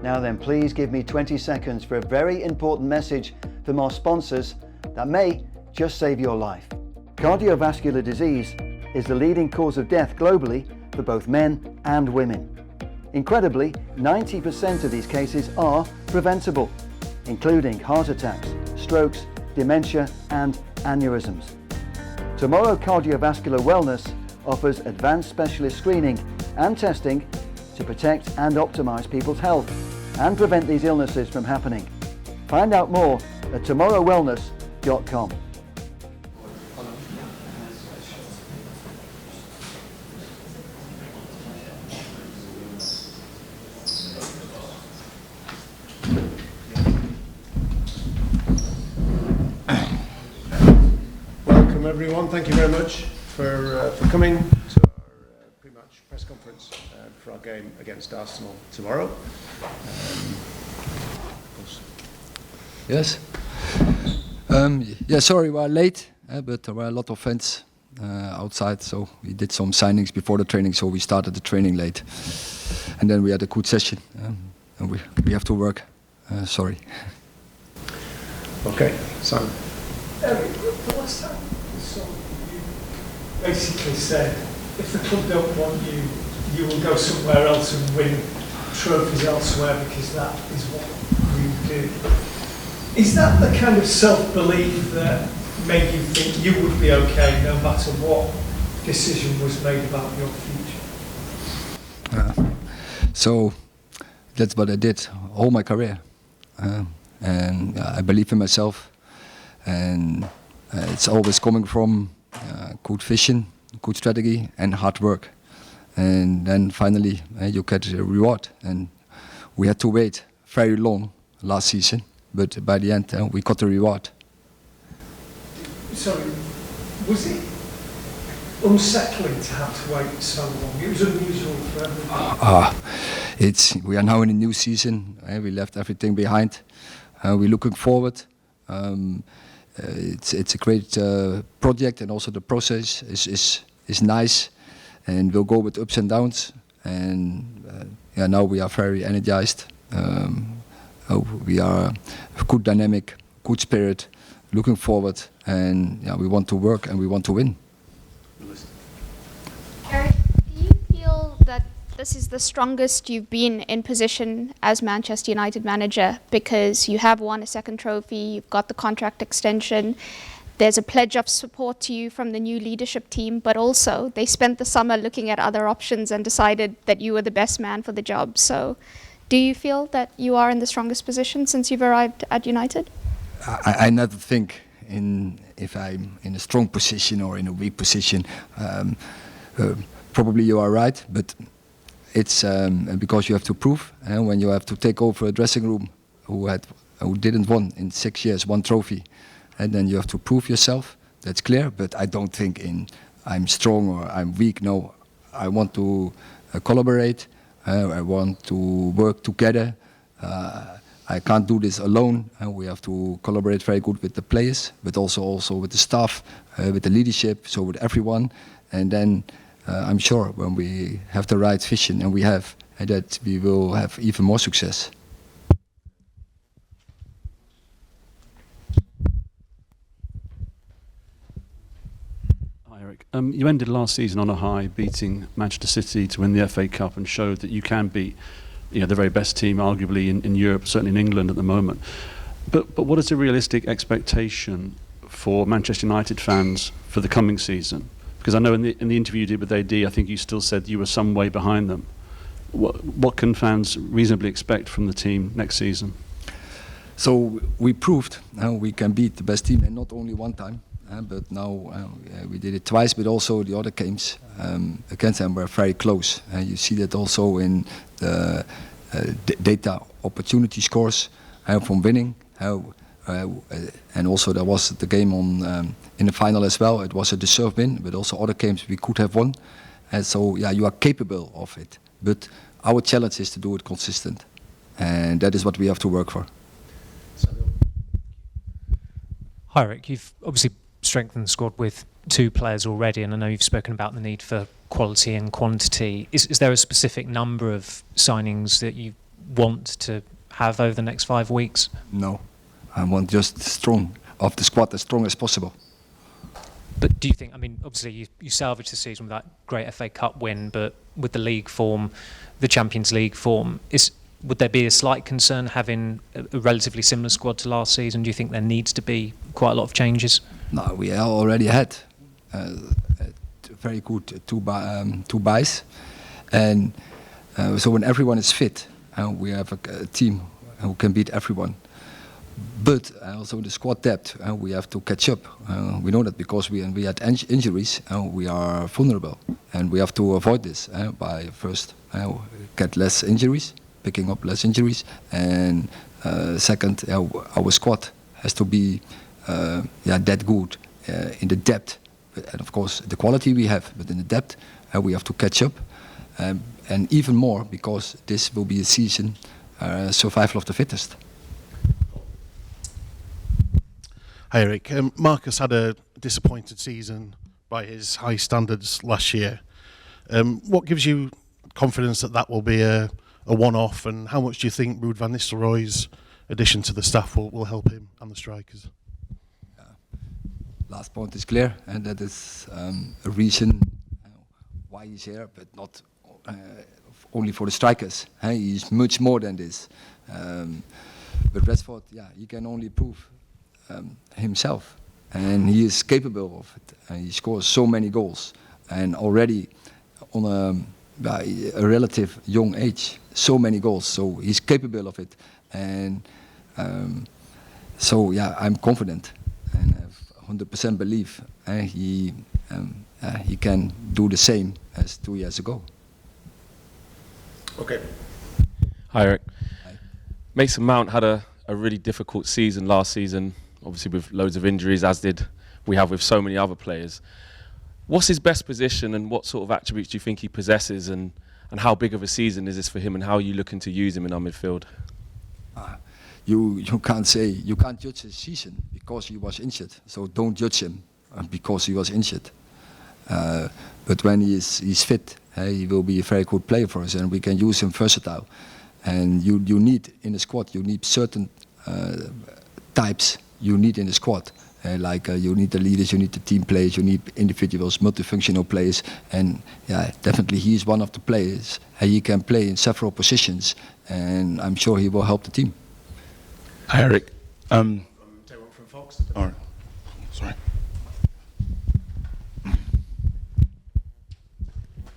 Now then, please give me 20 seconds for a very important message from our sponsors that may just save your life. Cardiovascular disease is the leading cause of death globally for both men and women. Incredibly, 90% of these cases are preventable, including heart attacks, strokes, dementia and aneurysms. Tomorrow Cardiovascular Wellness offers advanced specialist screening and testing to protect and optimize people's health and prevent these illnesses from happening. Find out more at tomorrowwellness.com. Welcome everyone, thank you very much for coming to our pre-match press conference for our game against Arsenal tomorrow. Yes. Yeah, sorry we are late, but there were a lot of fans outside, so we did some signings before the training, so we started the training late. And then we had a good session, and we have to work. Sorry. Okay, Simon. Erik, the last time we saw you basically said, if the club don't want you, you will go somewhere else and win trophies elsewhere because that is what you do. Is that the kind of self-belief that made you think you would be okay no matter what decision was made about your future? So that's what I did all my career, and I believe in myself, and it's always coming from good vision, good strategy and hard work, and then finally you get a reward. And we had to wait very long last season, but by the end we got the reward. Sorry, was it unsettling to have to wait so long? It was unusual for everyone. We are now in a new season. We left everything behind. We're looking forward. It's a great project, and also the process is nice, and we'll go with ups and downs. And now we are very energized. We are a good dynamic, good spirit, looking forward, and we want to work and we want to win. Erik, do you feel that this is the strongest you've been in position as Manchester United manager, because you have won a second trophy, you've got the contract extension, there's a pledge of support to you from the new leadership team, but also they spent the summer looking at other options and decided that you were the best man for the job. So do you feel that you are in the strongest position since you've arrived at United? I never think if I'm in a strong position or in a weak position. Probably you are right, but it's because you have to prove. When you have to take over a dressing room who didn't won in 6 years one trophy, and then you have to prove yourself. That's clear. But I don't think I'm strong or I'm weak. No, I want to collaborate. I want to work together. I can't do this alone. We have to collaborate very good with the players, but also with the staff, with the leadership, so with everyone. And then I'm sure when we have the right vision, and we have, that we will have even more success. Hi Erik. You ended last season on a high, beating Manchester City to win the FA Cup, and showed that you can beat the very best team arguably in Europe, certainly in England at the moment. But what is a realistic expectation for Manchester United fans for the coming season? Because I know in the interview you did with AD, I think you still said you were some way behind them. What can fans reasonably expect from the team next season? So we proved we can beat the best team, and not only one time, but now we did it twice, but also the other games against them were very close. You see that also in the data opportunity scores from winning. And also there was the game in the final as well. It was a deserved win, but also other games we could have won. And so you are capable of it. But our challenge is to do it consistent, and that is what we have to work for. Hi Erik, you've obviously strengthened the squad with 2 players already, and I know you've spoken about the need for quality and quantity. Is there a specific number of signings that you want to have over the next 5 weeks? No, I want just strong of the squad as strong as possible. But do you think, I mean, obviously you salvaged the season with that great FA Cup win, but with the league form, the Champions League form, would there be a slight concern having a relatively similar squad to last season? Do you think there needs to be quite a lot of changes? No, we already had very good two buys, and so when everyone is fit, we have a team who can beat everyone. But also the squad depth, we have to catch up. We know that because we had injuries, we are vulnerable, and we have to avoid this by first get less injuries, picking up less injuries, and second, our squad has to be that good in the depth, and of course the quality we have, but in the depth we have to catch up, and even more because this will be a season survival of the fittest. Hi Erik, Marcus had a disappointed season by his high standards last year. What gives you confidence that that will be a one-off, and how much do you think Ruud van Nistelrooy's addition to the staff will help him and the strikers? Last point is clear, and that is a reason why he's here, but not only for the strikers. He's much more than this. But Rashford, he can only prove himself, and he is capable of it. And he scores so many goals, and already on a relative young age, so many goals. So he's capable of it, and so I'm confident and have 100% belief he can do the same as 2 years ago. Okay. Hi Erik. Hi. Mason Mount had a really difficult season last season, obviously with loads of injuries, as did we have with so many other players. What's his best position, and what sort of attributes do you think he possesses, and how big of a season is this for him, and how are you looking to use him in our midfield? You can't judge his season because he was injured, so don't judge him because he was injured. But when he's fit, he will be a very good player for us, and we can use him versatile. And you need in the squad, you need certain types you need in the squad. You need the leaders, you need the team players, you need individuals, multifunctional players, and definitely he is one of the players. He can play in several positions, and I'm sure he will help the team. Hi Erik. Take one from Fox. All right. Sorry.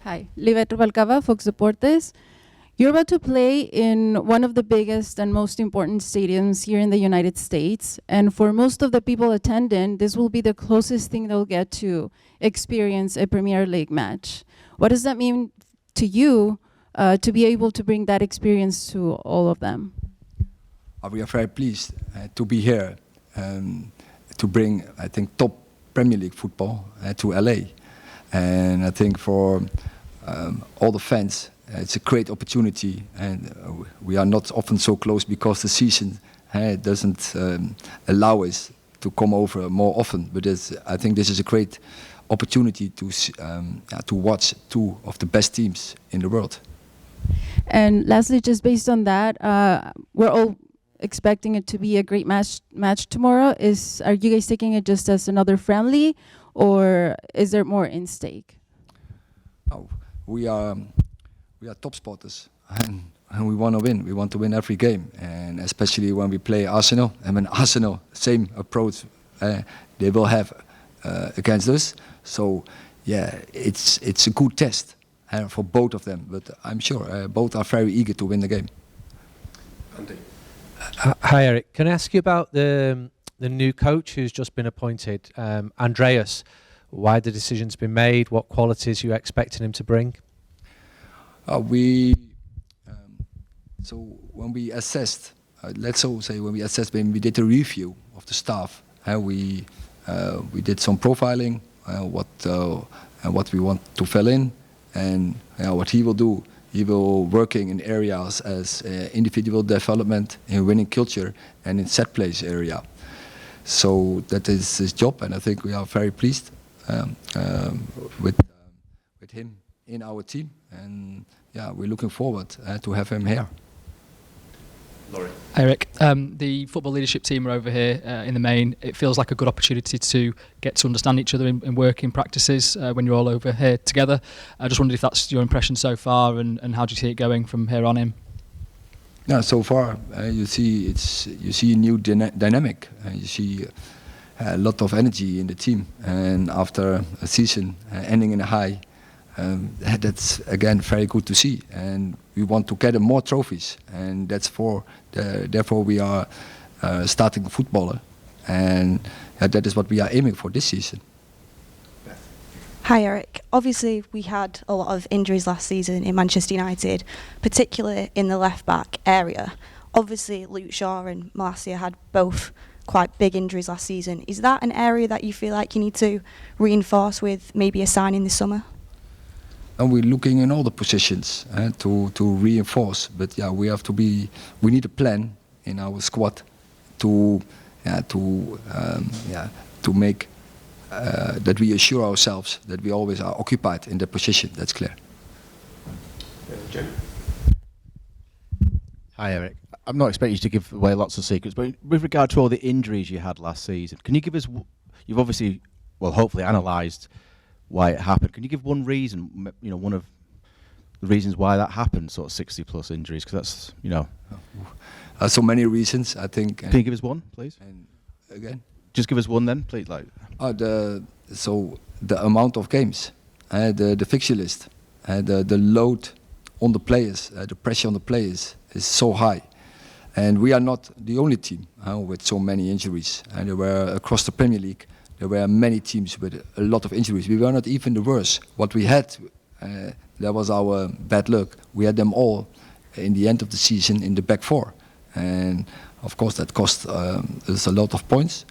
Hi, Livet Rubalcaba, Fox Deportes. You're about to play in one of the biggest and most important stadiums here in the United States, and for most of the people attending, this will be the closest thing they'll get to experience a Premier League match. What does that mean to you to be able to bring that experience to all of them? We are very pleased to be here to bring, I think, top Premier League football to LA. And I think for all the fans, it's a great opportunity, and we are not often so close because the season doesn't allow us to come over more often. But I think this is a great opportunity to watch two of the best teams in the world. And lastly, just based on that, we're all expecting it to be a great match tomorrow. Are you guys taking it just as another friendly, or is there more in stake? Oh, we are top spotters, and we want to win. We want to win every game, and especially when we play Arsenal. And when Arsenal, same approach they will have against us. So it's a good test for both of them. But I'm sure both are very eager to win the game. Andy. Hi Erik, can I ask you about the new coach who's just been appointed, Andreas? Why the decision's been made? What qualities you expecting him to bring? So when we assessed, when we did a review of the staff, we did some profiling, what we want to fill in, and what he will do. He will working in areas as individual development, in winning culture, and in set place area. So that is his job, and I think we are very pleased with him in our team, and we're looking forward to have him here. Laurie. Erik, the football leadership team are over here in the main. It feels like a good opportunity to get to understand each other in working practices when you're all over here together. I just wondered if that's your impression so far, and how do you see it going from here on in? Yeah, so far you see a new dynamic. You see a lot of energy in the team, and after a season ending in a high, that's again very good to see. And we want to gather more trophies, and therefore we are starting a footballer, and that is what we are aiming for this season. Hi Erik, obviously we had a lot of injuries last season in Manchester United, particularly in the left back area. Obviously Luke Shaw and Malacia had both quite big injuries last season. Is that an area that you feel like you need to reinforce with maybe a signing this summer? And we're looking in all the positions to reinforce, but yeah, we need a plan in our squad to make that we assure ourselves that we always are occupied in that position. That's clear. Jim. Hi Erik. I'm not expecting you to give away lots of secrets, but with regard to all the injuries you had last season, can you give us? You've obviously, well, hopefully analysed why it happened. Can you give one reason? You know, one of the reasons why that happened, sort of 60+ injuries, because that's, you know. So many reasons, I think. Can you give us one, please? And again. Just give us one then, please. Like. The amount of games, the fixture list, the load on the players, the pressure on the players is so high, and we are not the only team with so many injuries. And there were across the Premier League, there were many teams with a lot of injuries. We were not even the worst. What we had, that was our bad luck. We had them all in the end of the season in the back four, and of course that cost us a lot of points.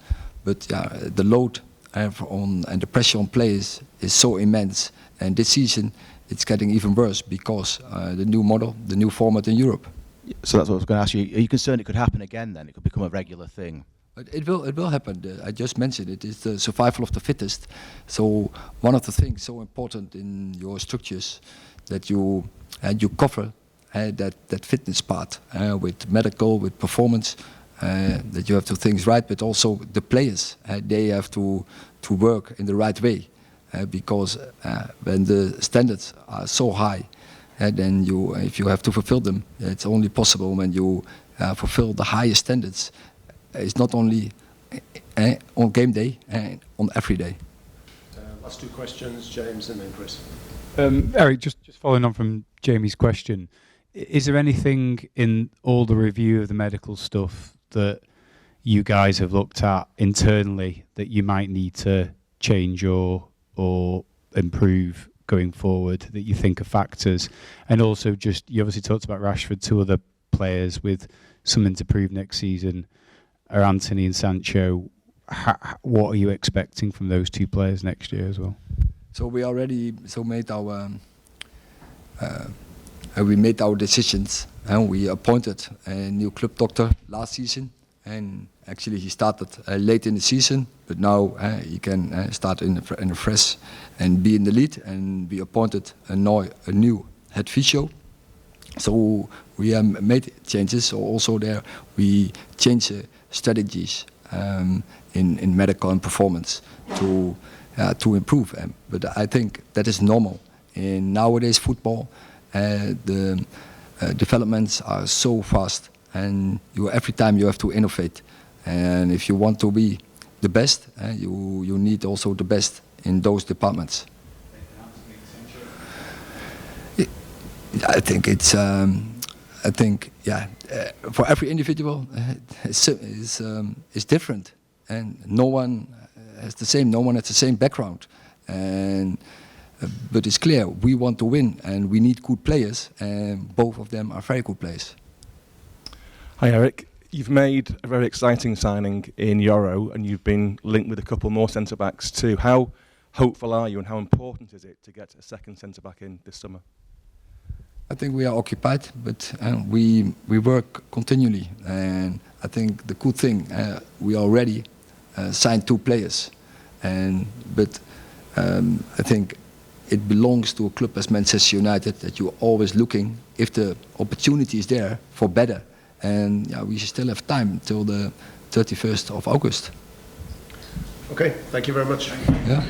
But yeah, the load and the pressure on players is so immense, and this season it's getting even worse because the new model, the new format in Europe. So that's what I was going to ask you. Are you concerned it could happen again then? It could become a regular thing? It will happen. I just mentioned it. It's the survival of the fittest. So one of the things so important in your structures that you cover that fitness part with medical, with performance. That you have to things right, but also the players they have to work in the right way because when the standards are so high, then if you have to fulfill them, it's only possible when you fulfill the highest standards. It's not only on game day, on every day. Last two questions, James and then Chris. Erik, just following on from Jamie's question, is there anything in all the review of the medical stuff that you guys have looked at internally that you might need to change or improve going forward that you think are factors? And also just, you obviously talked about Rashford, two other players with something to prove next season are Anthony and Sancho. What are you expecting from those two players next year as well? So we already made our decisions, and we appointed a new club doctor last season, and actually he started late in the season, but now he can start in a fresh and be in the lead, and we appointed a new head physio. So we have made changes. So also there we changed strategies in medical and performance to improve. But I think that is normal in nowadays football. The developments are so fast, and every time you have to innovate. And if you want to be the best, you need also the best in those departments. I think it's. For every individual, it's different, and no one has the same. No one has the same background, but it's clear we want to win, and we need good players, and both of them are very good players. Hi Erik, you've made a very exciting signing in Euro, and you've been linked with a couple more centre-backs too. How hopeful are you, and how important is it to get a second centre-back in this summer? I think we are occupied, but we work continually, and I think the good thing we already signed 2 players, but I think it belongs to a club as Manchester United that you're always looking if the opportunity is there for better, and yeah, we still have time till the 31st of August. Okay, thank you very much. Yeah.